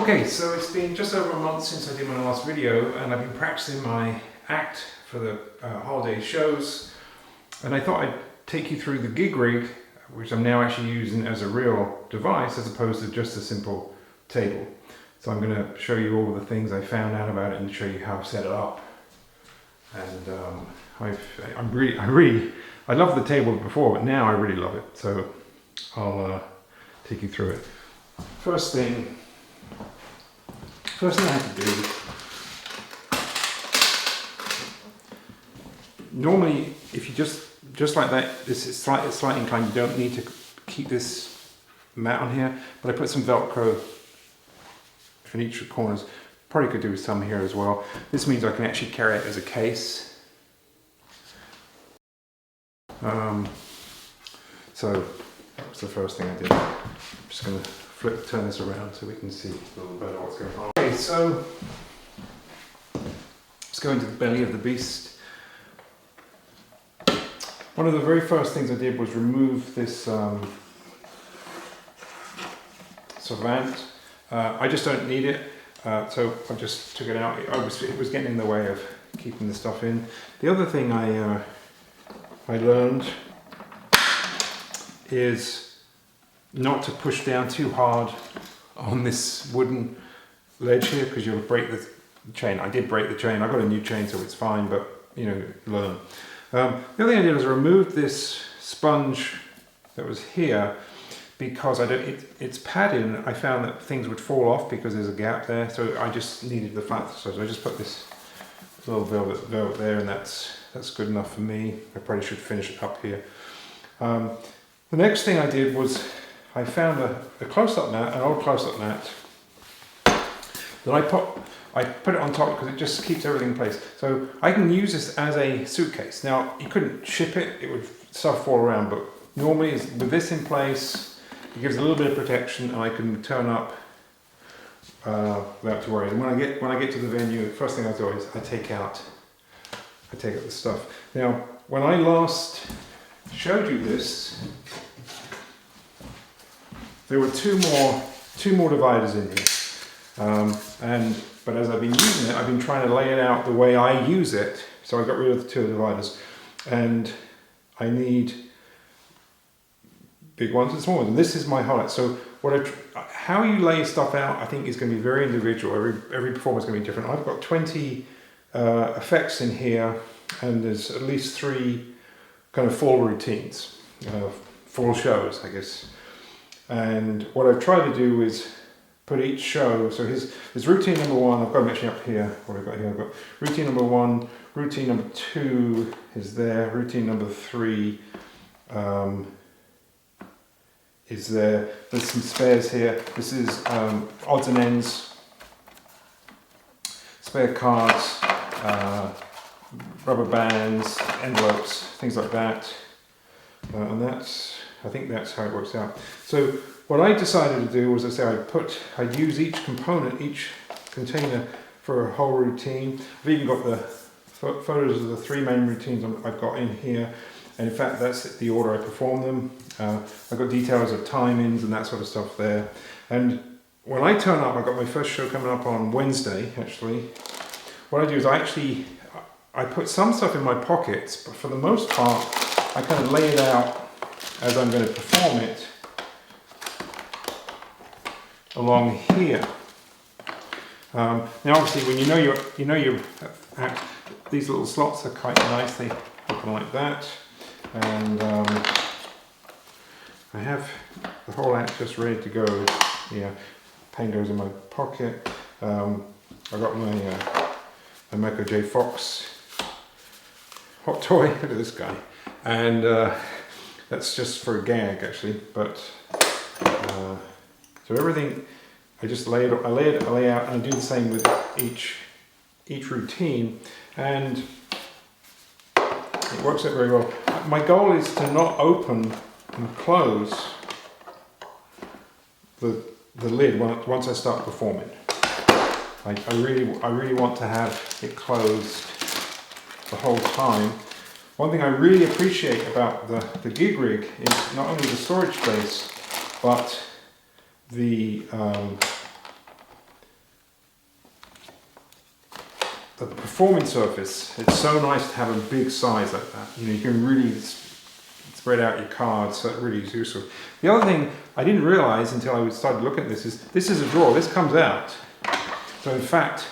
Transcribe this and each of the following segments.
Okay, so it's been just over a month since I did my last video, and I've been practicing my act for the holiday shows, and I thought I'd take you through the gig rig, which I'm now actually using as a real device as opposed to just a simple table. So I'm going to show you all the things I found out about it and show you how I've set it up. And I loved the table before, but now I really love it. So I'll take you through it. First thing I have to do, normally if you just like that, this is slightly inclined, you don't need to keep this mat on here, but I put some Velcro in each of the corners. Probably could do with some here as well. This means I can actually carry it as a case. So that was the first thing I did. I'm just going to turn this around so we can see a little better what's going on. Okay, so let's go into the belly of the beast. One of the very first things I did was remove this Savant. I just don't need it, so I just took it out. It was getting in the way of keeping the stuff in. The other thing I learned is not to push down too hard on this wooden ledge here, because you'll break the chain. I did break the chain. I got a new chain, so it's fine, but you know, learn. The other thing I did was I removed this sponge that was here because it's padded, and I found that things would fall off because there's a gap there, so I just needed the flat. So I just put this little velvet there, and that's good enough for me. I probably should finish it up here. The next thing I did was I found a close-up mat, an old close-up mat, that I put it on top because it just keeps everything in place. So I can use this as a suitcase. Now, you couldn't ship it, it would stuff fall around, but normally with this in place, it gives a little bit of protection, and I can turn up without to worry. And when I get to the venue, the first thing I do is I take out the stuff. Now, when I last showed you this, there were two more dividers in here, but as I've been using it, I've been trying to lay it out the way I use it. So I got rid of the two dividers, and I need big ones and small ones. And this is my highlight. So how you lay stuff out, I think, is going to be very individual. Every performance is going to be different. I've got 20 effects in here, and there's at least 3 kind of full routines, full shows, I guess. And what I've tried to do is put each show, so here's routine number 1, I've got them actually up here, what I've got here, I've got routine number 1, routine number 2 is there, routine number 3 is there, there's some spares here, this is odds and ends, spare cards, rubber bands, envelopes, things like that, and I think that's how it works out. So what I decided to do was, I'd use each component, each container for a whole routine. I've even got the photos of the 3 main routines I've got in here, and in fact that's the order I perform them. I've got details of timings and that sort of stuff there. And when I turn up, I've got my first show coming up on Wednesday actually. What I do is I put some stuff in my pockets, but for the most part I kind of lay it out as I'm going to perform it along here. Now, obviously, when you know your act, these little slots are quite nice. They open like that, and I have the whole act just ready to go. Yeah, pen goes in my pocket. I got my Macrow J Fox hot toy. Look at this guy, and that's just for a gag actually, but so everything I just lay out, and I do the same with each routine, and it works out very well. My goal is to not open and close the lid once I start performing. I really want to have it closed the whole time. One thing I really appreciate about the gig rig is not only the storage space, but the the performing surface, it's so nice to have a big size like that. You know, you can really spread out your cards, so it really is useful. The other thing I didn't realize until I started looking at this is a drawer. This comes out. So in fact,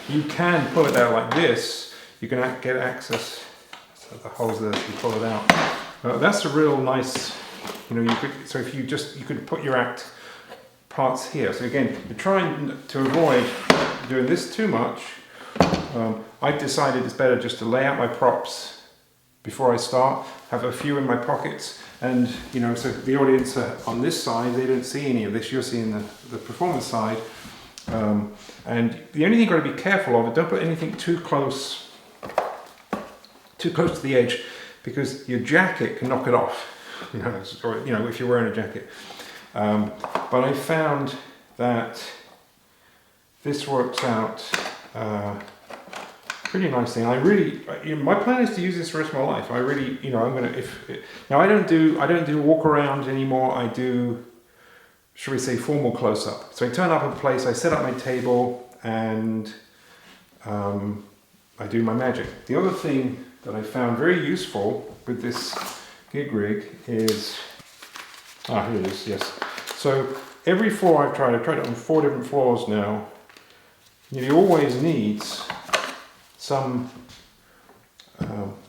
you can pull it out like this. You can get access. So the holes there, so you pull it out. That's a real nice. You know, so if you could put your act parts here. So again, you're trying to avoid doing this too much. I've decided it's better just to lay out my props before I start, have a few in my pockets, and you know, so the audience on this side, they don't see any of this. You're seeing the performance side, and the only thing you've got to be careful of, don't put anything too close to the edge, because your jacket can knock it off. You know, or, you know, if you're wearing a jacket. But I found that this works out pretty nicely. And I really, you know, my plan is to use this the rest of my life. I really, you know, I'm gonna. Now I don't do walk around anymore. I do, shall we say, formal close up. So I turn up a place, I set up my table, and I do my magic. The other thing that I found very useful with this gig rig is, here it is, yes. So every floor I've tried it on 4 different floors now. You always needs some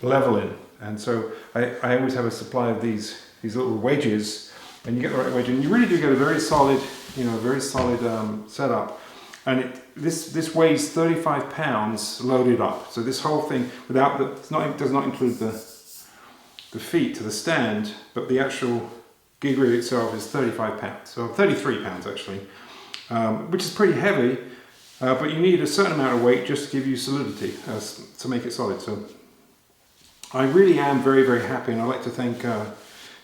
leveling, and so I always have a supply of these little wedges, and you get the right wedge, and you really do get a very solid, you know, setup. And this weighs 35 pounds loaded up. So this whole thing, does not include the feet to the stand, but the actual gig rig itself is 35 pounds, so 33 pounds actually, which is pretty heavy, but you need a certain amount of weight just to give you solidity, to make it solid. So I really am very, very happy, and I'd like to thank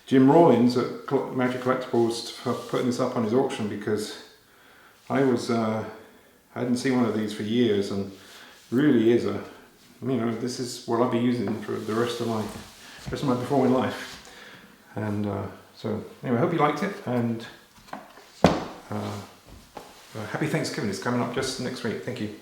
Jim Rawlins at Magic Collectibles for putting this up on his auction, because I hadn't seen one of these for years, and really is this is what I'll be using for the rest of my performing life. And so anyway, I hope you liked it, and happy Thanksgiving. It's coming up just next week. Thank you.